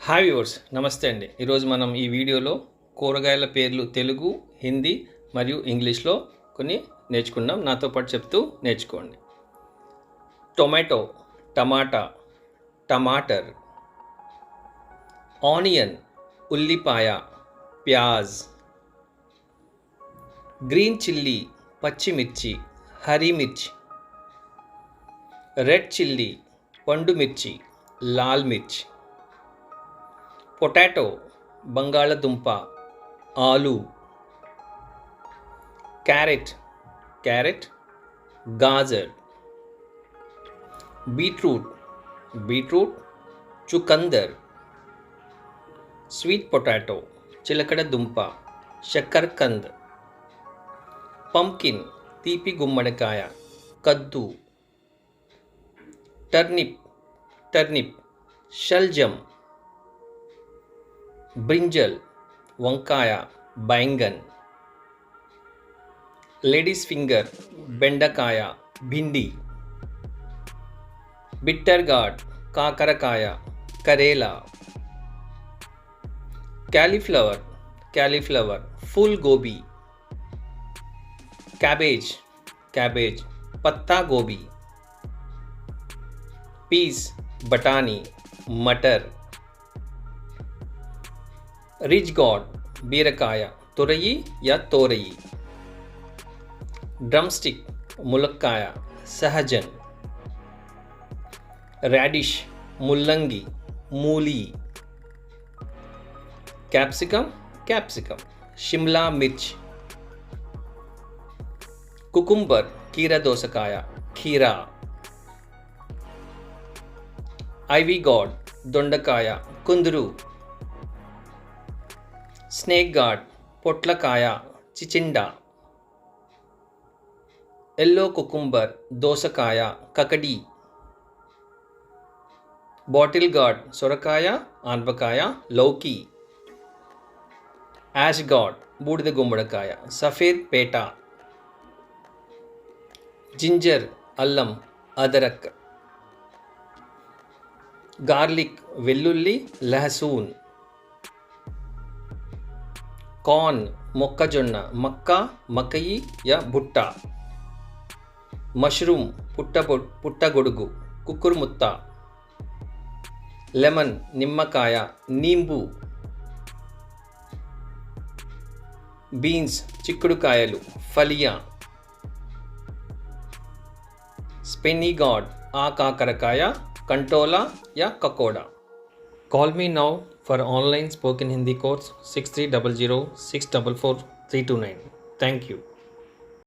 Hi viewers, నమస్తే అండి. ఈరోజు మనం ఈ వీడియోలో కూరగాయల పేర్లు తెలుగు, హిందీ మరియు ఇంగ్లీష్లో కొన్ని నేర్చుకుందాం. నాతో పాటు చెప్తూ నేర్చుకోండి. టొమాటో, టమాటా, టమాటర్. ఆనియన్, ఉల్లిపాయ, ప్యాజ్. గ్రీన్ చిల్లీ, పచ్చిమిర్చి, హరీ మిర్చి. రెడ్ చిల్లీ, పండు మిర్చి, లాల్ మిర్చి. పొటాటో, బంగాళదుంప, ఆలు. క్యారెట్, గాజర్. బీట్రూట్, చుకందర్. స్వీట్ పొటాటో, చిలకడ దుంప, షక్కర్కంద్. పంకిన్, తీపి గుమ్మడికాయ, కద్దు. టర్నిప్, షల్జమ్. బ్రింజల్, వంకాయ, బైంగన్. లేడీస్ ఫింగర్, బెండకాయ, భిండి. బిట్టర్ గార్డ్, కాకరకాయ, karela. Cauliflower, full gobi. Cabbage, పత్తా గోబీ. పీస్, బఠానీ, మటర్. రిచ్ గార్డ్, బీరకాయ, తొరయి या తోరయి. డ్రమ్స్టిక్, ములక్కాయ, సహజన్. రాడిష్, ముల్లంగి, మూలి. క్యాప్సికమ్, షిమ్లా మిర్చ్. కుకుంబర్, కీరదోసకాయ, ఖీరా. ఐవీ గార్డ్, దొండకాయ, కుందురు. స్నేక్ గార్డ్, పొట్లకాయ, చిచిండా. ఎల్లో కుకుంబర్, దోసకాయ, కకడి. బాటిల్ గార్డ్, సొరకాయ, ఆనపకాయ, లౌకి. యాష్ గార్డ్, బూడిద గుమ్మడికాయ, సఫేద్ పేట. జింజర్, అల్లం, అదరక్. గార్లిక్, వెల్లుల్లి, లహసూన్. కార్న్, మొక్కజొన్న, మక్క, మకయి या భుట్ట. మష్రూమ్, పుట్టగొడుగు, కుక్కురుముత్త. లెమన్, నిమ్మకాయ, నీంబు. బీన్స్, చిక్కుడుకాయలు, ఫలియా. స్పెన్నీ గార్డ్, ఆకాకరకాయ, కంటోలా या కకోడా. Call me now for online spoken Hindi course 6300 644 329. Thank you.